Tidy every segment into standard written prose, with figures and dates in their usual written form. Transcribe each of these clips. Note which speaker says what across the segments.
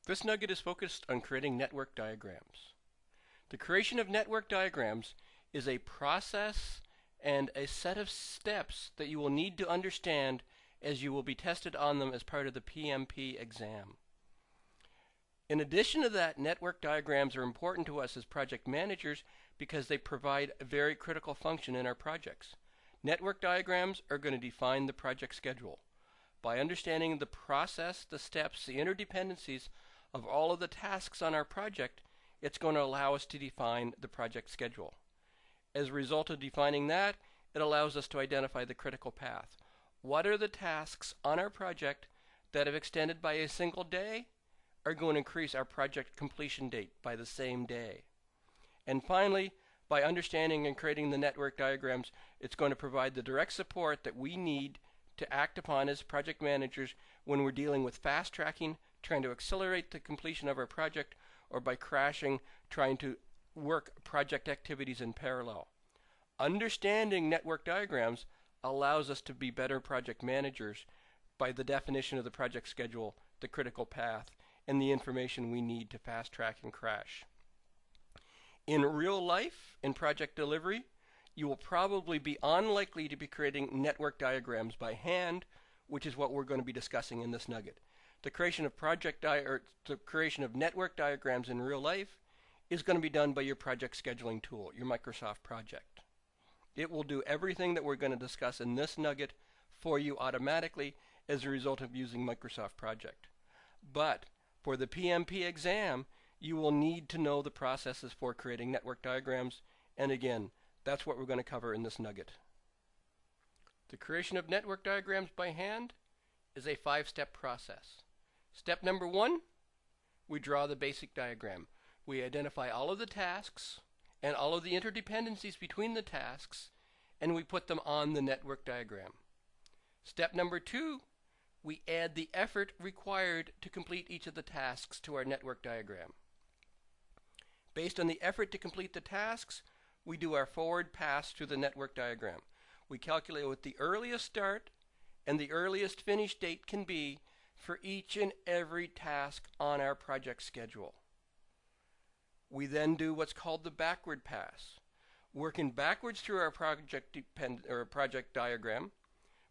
Speaker 1: This nugget is focused on creating network diagrams. The creation of network diagrams is a process and a set of steps that you will need to understand as you will be tested on them as part of the PMP exam. In addition to that, network diagrams are important to us as project managers because they provide a very critical function in our projects. Network diagrams are going to define the project schedule. By understanding the process, the steps, the interdependencies of all of the tasks on our project, it's going to allow us to define the project schedule. As a result of defining that, it allows us to identify the critical path. What are the tasks on our project that, if extended by a single day, are going to increase our project completion date by the same day? And finally, by understanding and creating the network diagrams, it's going to provide the direct support that we need to act upon as project managers when we're dealing with fast tracking, trying to accelerate the completion of our project, or by crashing, trying to work project activities in parallel. Understanding network diagrams allows us to be better project managers by the definition of the project schedule, the critical path, and the information we need to fast track and crash. In real life, in project delivery, you will probably be unlikely to be creating network diagrams by hand, which is what we're going to be discussing in this nugget. The creation of network diagrams in real life is going to be done by your project scheduling tool, your Microsoft project. It will do everything that we're going to discuss in this nugget for you automatically as a result of using Microsoft Project. But for the PMP exam, you will need to know the processes for creating network diagrams, and again, that's what we're going to cover in this nugget. The creation of network diagrams by hand is a 5-step process. Step number 1, we draw the basic diagram. We identify all of the tasks and all of the interdependencies between the tasks, and we put them on the network diagram. Step number 2, we add the effort required to complete each of the tasks to our network diagram. Based on the effort to complete the tasks, we do our forward pass through the network diagram. We calculate what the earliest start and the earliest finish date can be for each and every task on our project schedule. We then do what's called the backward pass. Working backwards through our project diagram,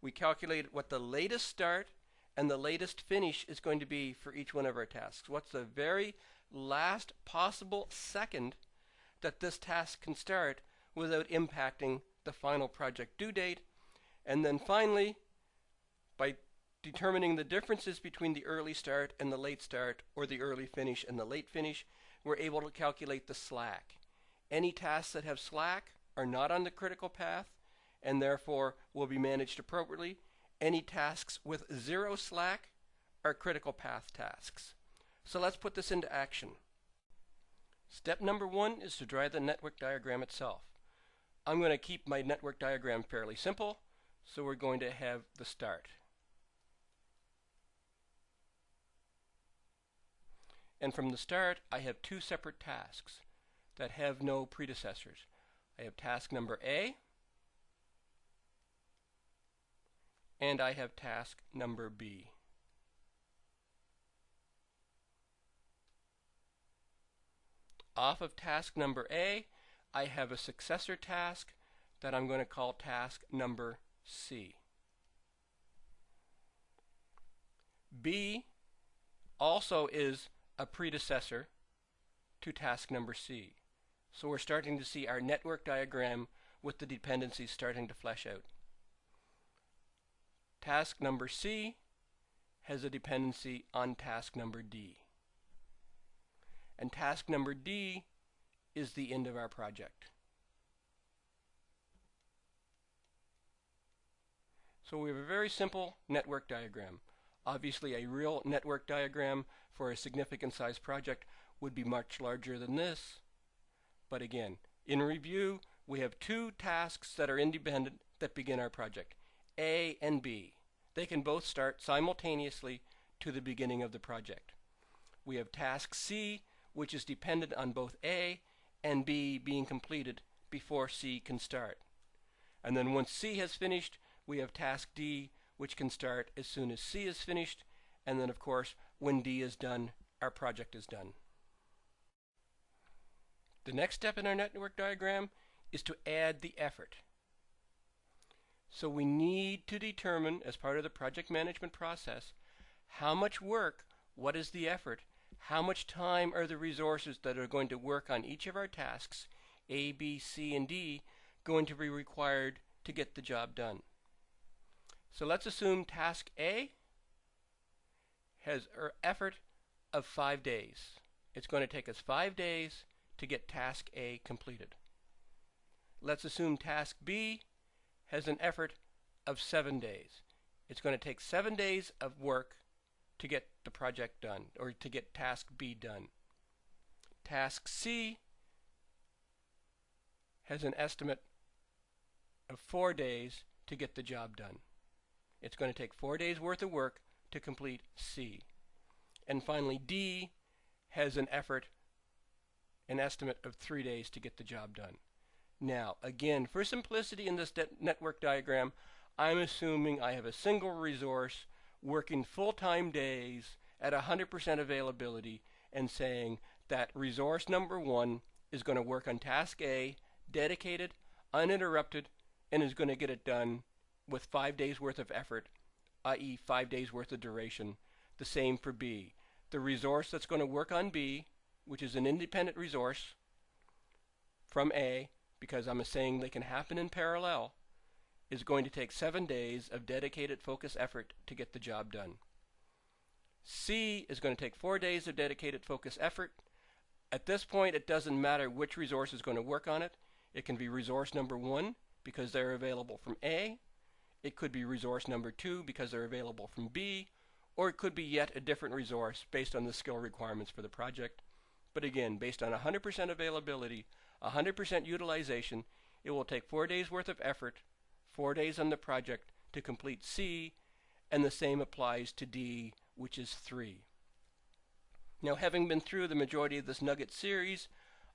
Speaker 1: we calculate what the latest start and the latest finish is going to be for each one of our tasks. What's the very last possible second that this task can start without impacting the final project due date? And then finally, by determining the differences between the early start and the late start, or the early finish and the late finish, we're able to calculate the slack. Any tasks that have slack are not on the critical path and therefore will be managed appropriately. Any tasks with 0 slack are critical path tasks. So let's put this into action. Step number 1 is to draw the network diagram itself. I'm going to keep my network diagram fairly simple, so we're going to have the start. And from the start, I have 2 separate tasks that have no predecessors. I have task number A, and I have task number B. Off of task number A, I have a successor task that I'm going to call task number C. B also is a predecessor to task number C. So we're starting to see our network diagram with the dependencies starting to flesh out. Task number C has a dependency on task number D. And task number D is the end of our project. So we have a very simple network diagram. Obviously, a real network diagram for a significant size project would be much larger than this. But again, in review, we have 2 tasks that are independent that begin our project, A and B. They can both start simultaneously to the beginning of the project. We have task C, which is dependent on both A and B being completed before C can start. And then once C has finished, we have task D, which can start as soon as C is finished, and then of course when D is done, our project is done. The next step in our network diagram is to add the effort. So we need to determine, as part of the project management process, how much work, what is the effort, how much time are the resources that are going to work on each of our tasks, A, B, C, and D, going to be required to get the job done. So let's assume task A has an effort of 5 days. It's going to take us 5 days to get task A completed. Let's assume task B has an effort of 7 days. It's going to take 7 days of work to get the project done, or to get task B done. Task C has an estimate of 4 days to get the job done. It's going to take 4 days worth of work to complete C. And finally, D has an estimate of 3 days to get the job done. Now, again, for simplicity in this network diagram, I'm assuming I have a single resource working full-time days at 100% availability, and saying that resource number 1 is going to work on task A, dedicated, uninterrupted, and is going to get it done with 5 days worth of effort, i.e. 5 days worth of duration. The same for B. The resource that's going to work on B, which is an independent resource from A, because I'm saying they can happen in parallel, is going to take 7 days of dedicated focus effort to get the job done. C is going to take 4 days of dedicated focus effort. At this point, it doesn't matter which resource is going to work on it. It can be resource number 1 because they're available from A. It could be resource number 2 because they're available from B. Or it could be yet a different resource based on the skill requirements for the project. But again, based on 100% availability, 100% utilization, it will take 4 days worth of effort, 4 days on the project to complete C, and the same applies to D, which is 3. Now, having been through the majority of this Nugget series,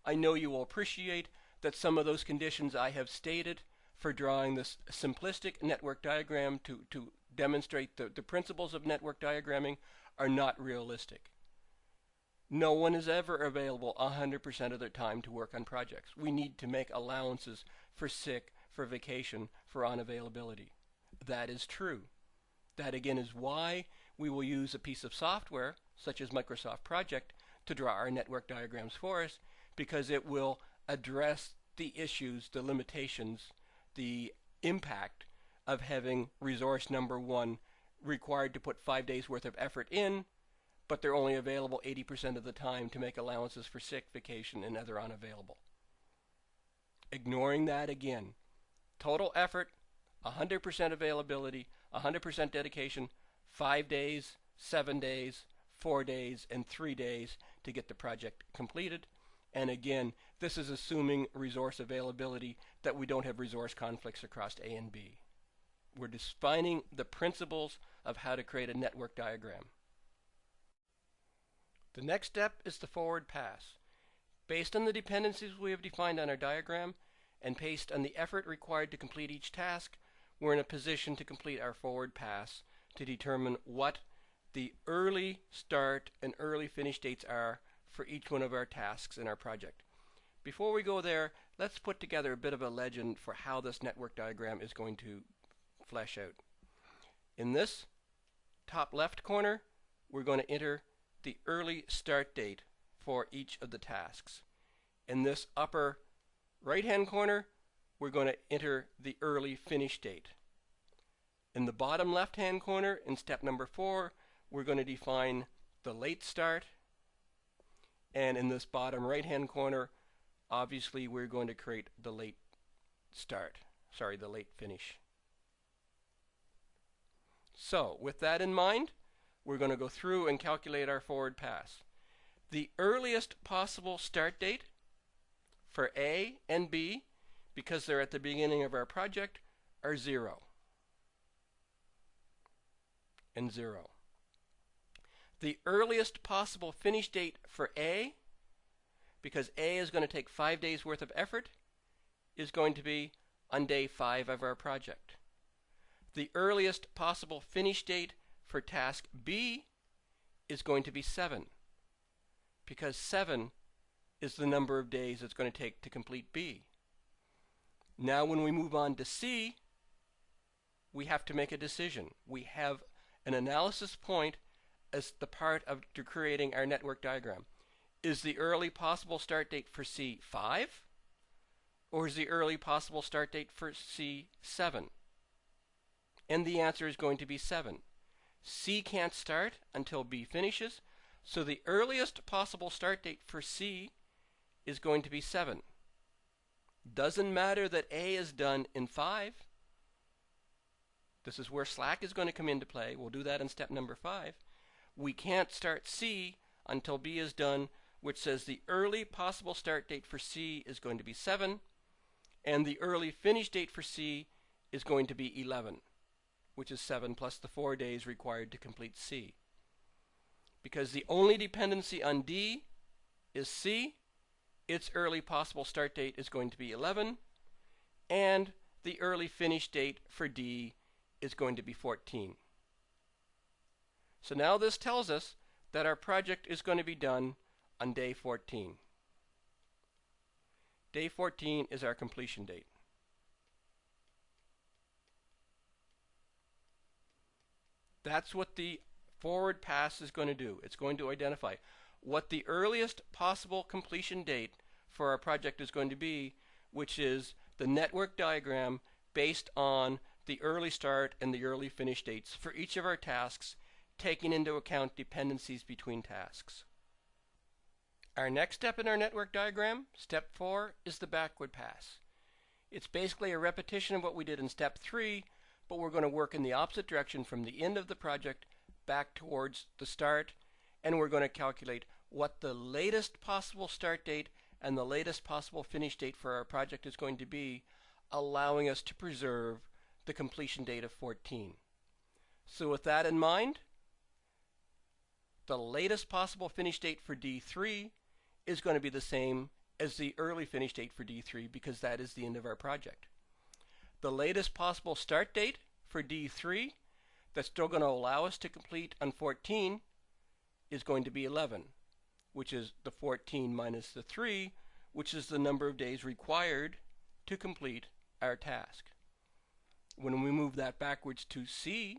Speaker 1: I know you will appreciate that some of those conditions I have stated for drawing this simplistic network diagram to demonstrate the principles of network diagramming are not realistic. No one is ever available 100% of their time to work on projects. We need to make allowances for sick, for vacation, for unavailability. That is true. That again is why we will use a piece of software, such as Microsoft Project, to draw our network diagrams for us, because it will address the issues, the limitations, the impact of having resource number 1 required to put 5 days worth of effort in, but they're only available 80% of the time to make allowances for sick, vacation, and other unavailable. Ignoring that again, total effort, 100% availability, 100% dedication, 5 days, 7 days, 4 days, and 3 days to get the project completed. And again, this is assuming resource availability, that we don't have resource conflicts across A and B. We're defining the principles of how to create a network diagram. The next step is the forward pass. Based on the dependencies we have defined on our diagram, and based on the effort required to complete each task, we're in a position to complete our forward pass to determine what the early start and early finish dates are for each one of our tasks in our project. Before we go there, let's put together a bit of a legend for how this network diagram is going to flesh out. In this top left corner, we're going to enter the early start date for each of the tasks. In this upper right hand corner, we're going to enter the early finish date. In the bottom left hand corner, in step number 4, we're going to define the late start, and in this bottom right hand corner, obviously we're going to create the late finish. So with that in mind, we're going to go through and calculate our forward pass. The earliest possible start date for A and B, because they're at the beginning of our project, are 0 and 0. The earliest possible finish date for A, because A is going to take 5 days worth of effort, is going to be on day 5 of our project. The earliest possible finish date for task B is going to be 7, because 7 is the number of days it's going to take to complete B. Now when we move on to C, we have to make a decision. We have an analysis point as the part of creating our network diagram. Is the early possible start date for C 5? Or is the early possible start date for C 7? And the answer is going to be 7. C can't start until B finishes, so the earliest possible start date for C is going to be 7. Doesn't matter that A is done in 5. This is where slack is going to come into play. We'll do that in step number 5. We can't start C until B is done, which says the early possible start date for C is going to be 7, and the early finish date for C is going to be 11, which is 7 plus the 4 days required to complete C. Because the only dependency on D is C, its early possible start date is going to be 11, and the early finish date for D is going to be 14. So now this tells us that our project is going to be done on day 14. Day 14 is our completion date. That's what the forward pass is going to do. It's going to identify what the earliest possible completion date for our project is going to be, which is the network diagram based on the early start and the early finish dates for each of our tasks, taking into account dependencies between tasks. Our next step in our network diagram, step 4, is the backward pass. It's basically a repetition of what we did in step 3, but we're going to work in the opposite direction from the end of the project back towards the start, and we're going to calculate what the latest possible start date and the latest possible finish date for our project is going to be, allowing us to preserve the completion date of 14. So with that in mind, the latest possible finish date for D3 is going to be the same as the early finish date for D3 because that is the end of our project. The latest possible start date for D3 that's still going to allow us to complete on 14 is going to be 11, which is the 14 minus the 3, which is the number of days required to complete our task. When we move that backwards to C,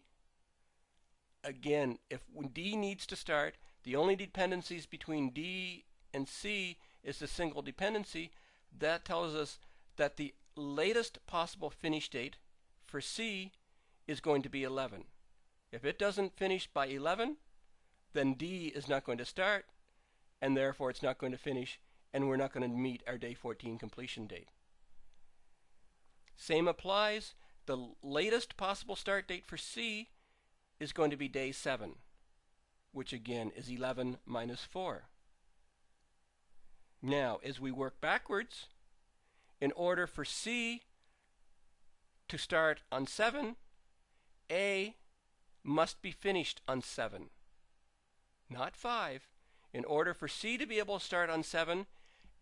Speaker 1: again, if D needs to start, the only dependencies between D and C is the single dependency. That tells us that the latest possible finish date for C is going to be 11. If it doesn't finish by 11, then D is not going to start, and therefore it's not going to finish, and we're not going to meet our day 14 completion date. Same applies. The latest possible start date for C is going to be day 7, which again is 11 minus 4. Now, as we work backwards, in order for C to start on 7, A must be finished on 7, not 5. In order for C to be able to start on 7,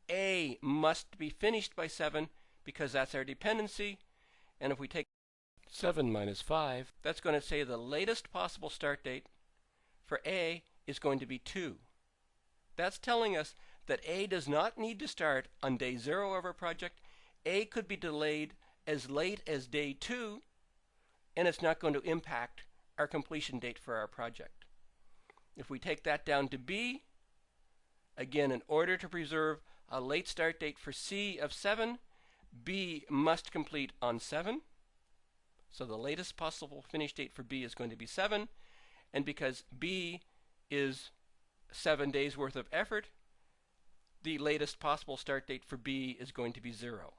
Speaker 1: A must be finished by 7 because that's our dependency. And if we take 7 minus 5, that's going to say the latest possible start date for A is going to be 2. That's telling us that A does not need to start on day 0 of our project. A could be delayed as late as day 2, and it's not going to impact our completion date for our project. If we take that down to B, again, in order to preserve a late start date for C of 7, B must complete on 7. So the latest possible finish date for B is going to be 7, and because B is 7 days worth of effort, the latest possible start date for B is going to be 0.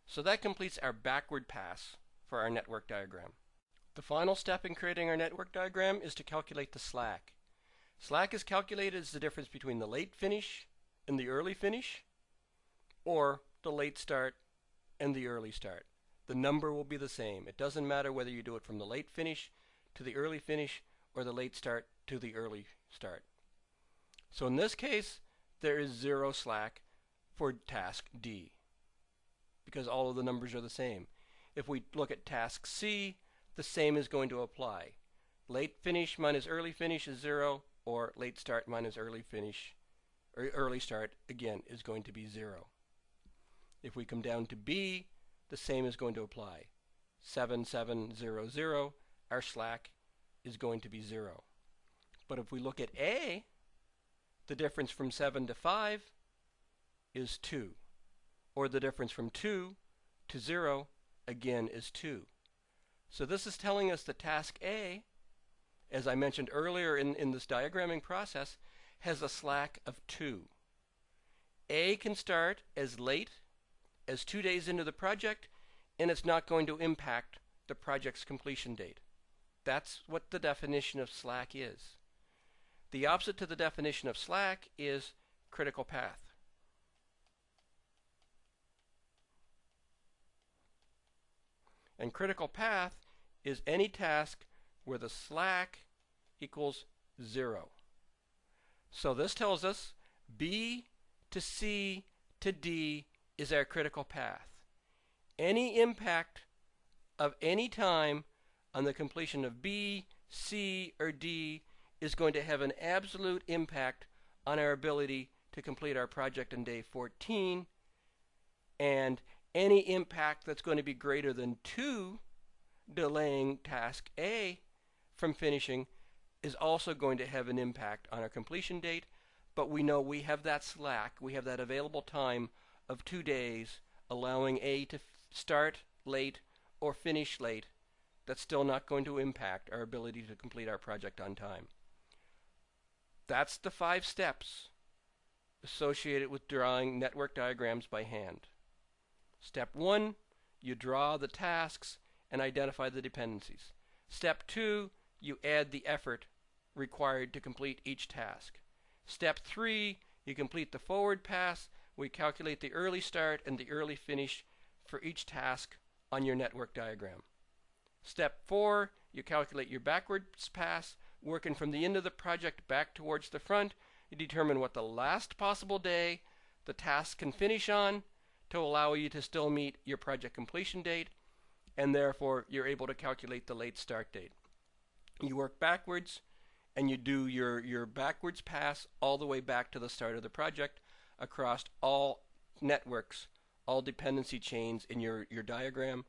Speaker 1: So that completes our backward pass for our network diagram. The final step in creating our network diagram is to calculate the slack. Slack is calculated as the difference between the late finish and the early finish, or the late start and the early start. The number will be the same. It doesn't matter whether you do it from the late finish to the early finish or the late start to the early start. So in this case, there is 0 slack for task D because all of the numbers are the same. If we look at task C, the same is going to apply. Late finish minus early finish is 0, or late start minus early finish or early start, again, is going to be 0. If we come down to B, the same is going to apply. 7700, our slack is going to be 0. But if we look at A, the difference from 7 to 5 is 2. Or the difference from 2 to 0, again, is 2. So this is telling us that task A, as I mentioned earlier in this diagramming process, has a slack of 2. A can start as late as 2 days into the project, and it's not going to impact the project's completion date. That's what the definition of slack is. The opposite to the definition of slack is critical path. And critical path is any task where the slack equals 0. So this tells us B to C to D is our critical path. Any impact of any time on the completion of B, C, or D is going to have an absolute impact on our ability to complete our project on day 14, and any impact that's going to be greater than 2, delaying task A from finishing, is also going to have an impact on our completion date, but we know we have that slack, we have that available time of 2 days, allowing A to start late or finish late. That's still not going to impact our ability to complete our project on time. That's the 5 steps associated with drawing network diagrams by hand. Step 1, you draw the tasks and identify the dependencies. Step 2, you add the effort required to complete each task. Step 3, you complete the forward pass. We calculate the early start and the early finish for each task on your network diagram. Step 4, you calculate your backwards pass, working from the end of the project back towards the front. You determine what the last possible day the task can finish on to allow you to still meet your project completion date, and therefore you're able to calculate the late start date. You work backwards and you do your backwards pass all the way back to the start of the project across all networks, all dependency chains in your diagram.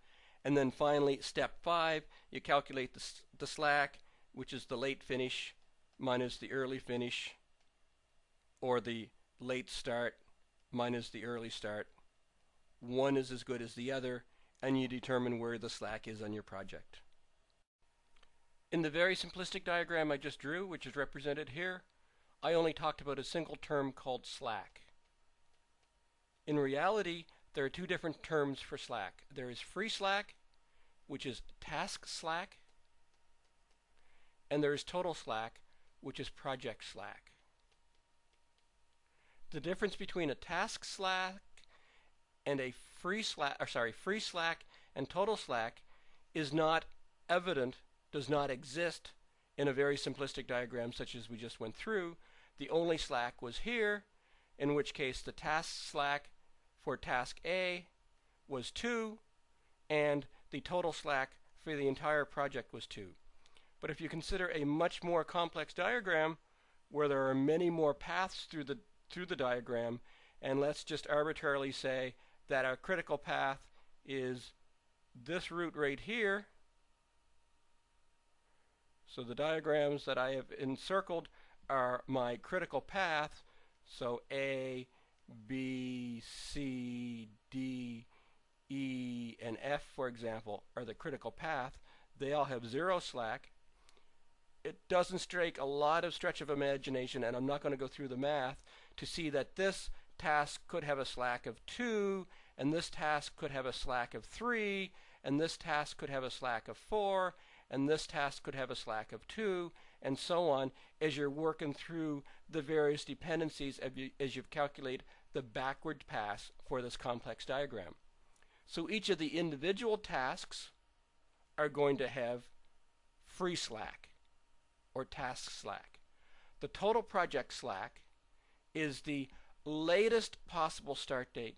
Speaker 1: And then finally, step 5, you calculate the slack, which is the late finish minus the early finish, or the late start minus the early start. One is as good as the other, and you determine where the slack is on your project. In the very simplistic diagram I just drew, which is represented here, I only talked about a single term called slack. In reality, there are 2 different terms for slack. There is free slack, which is task slack, and there is total slack, which is project slack. The difference between a task slack and a free slack and total slack is not evident, does not exist in a very simplistic diagram such as we just went through. The only slack was here, in which case the task slack for task A was 2, and the total slack for the entire project was 2. But if you consider a much more complex diagram where there are many more paths through the diagram, and let's just arbitrarily say that our critical path is this route right here. So the diagrams that I have encircled are my critical path. So A, B, C, D, E, and F, for example, are the critical path. They all have 0 slack. It doesn't take a lot of stretch of imagination, and I'm not going to go through the math, to see that this task could have a slack of 2, and this task could have a slack of 3, and this task could have a slack of 4, and this task could have a slack of 2, and so on, as you're working through the various dependencies as you calculate the backward pass for this complex diagram. So each of the individual tasks are going to have free slack or task slack. The total project slack is the latest possible start date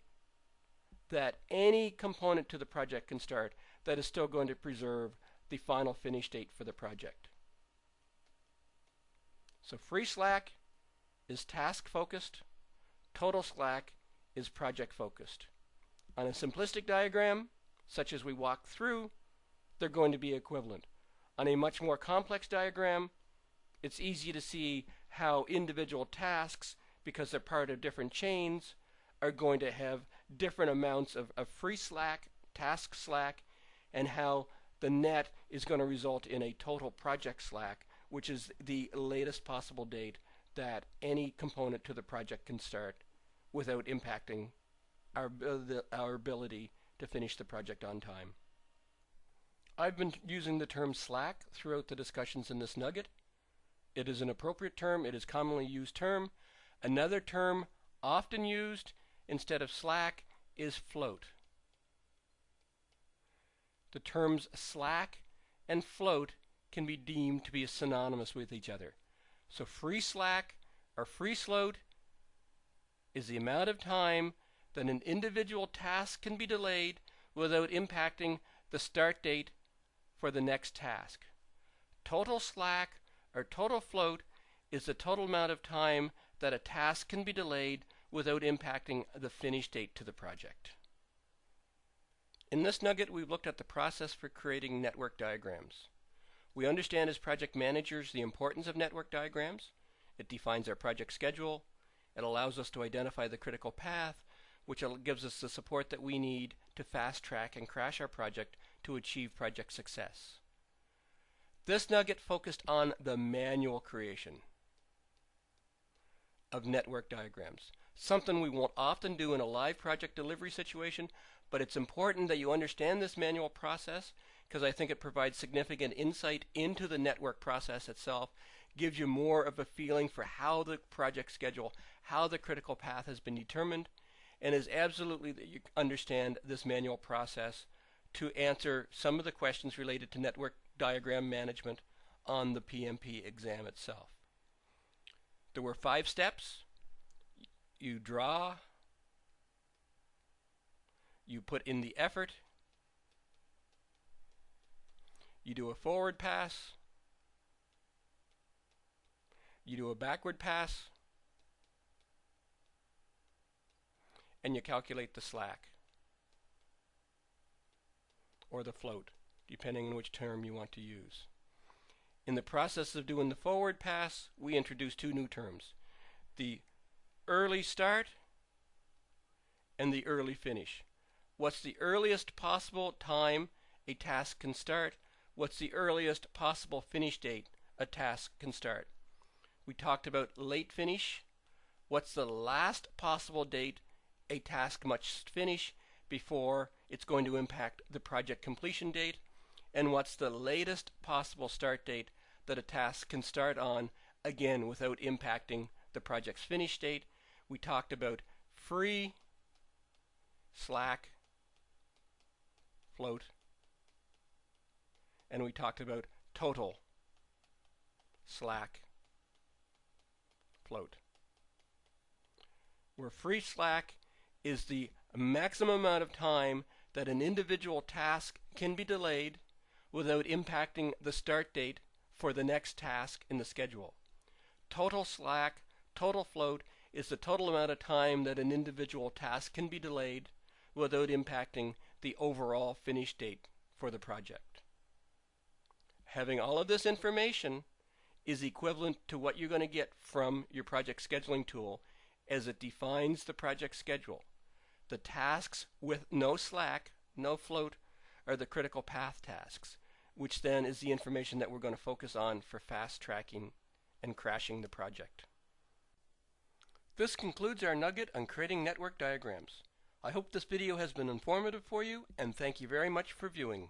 Speaker 1: that any component to the project can start that is still going to preserve the final finish date for the project. So free slack is task focused, total slack is project focused. On a simplistic diagram, such as we walked through, they're going to be equivalent. On a much more complex diagram, it's easy to see how individual tasks, because they're part of different chains, are going to have different amounts of free slack, task slack, and how the net is going to result in a total project slack, which is the latest possible date that any component to the project can start without impacting our ability to finish the project on time. I've been using the term slack throughout the discussions in this nugget. It is an appropriate term. It is a commonly used term. Another term often used instead of slack is float. The terms slack and float can be deemed to be synonymous with each other. So free slack or free float is the amount of time that an individual task can be delayed without impacting the start date for the next task. Total slack or total float is the total amount of time that a task can be delayed without impacting the finish date to the project. In this nugget, we've looked at the process for creating network diagrams. We understand as project managers the importance of network diagrams. It defines our project schedule. It allows us to identify the critical path, which gives us the support that we need to fast track and crash our project to achieve project success. This nugget focused on the manual creation of network diagrams, something we won't often do in a live project delivery situation, but it's important that you understand this manual process because I think it provides significant insight into the network process itself, gives you more of a feeling for how the project schedule, how the critical path has been determined, and is absolutely that you understand this manual process to answer some of the questions related to network diagram management on the PMP exam itself. There were 5 steps. You draw, you put in the effort, you do a forward pass, you do a backward pass, and you calculate the slack or the float, depending on which term you want to use. In the process of doing the forward pass, we introduced 2 new terms: the early start and the early finish. What's the earliest possible time a task can start? What's the earliest possible finish date a task can start? We talked about late finish. What's the last possible date a task must finish before it's going to impact the project completion date? And what's the latest possible start date that a task can start on, again without impacting the project's finish date? We talked about free, slack, float, and we talked about total, slack, float. Where free slack is the maximum amount of time that an individual task can be delayed without impacting the start date for the next task in the schedule. Total slack, total float is the total amount of time that an individual task can be delayed without impacting the overall finish date for the project. Having all of this information is equivalent to what you're going to get from your project scheduling tool as it defines the project schedule. The tasks with no slack, no float, are the critical path tasks, which then is the information that we're going to focus on for fast tracking and crashing the project. This concludes our nugget on creating network diagrams. I hope this video has been informative for you, and thank you very much for viewing.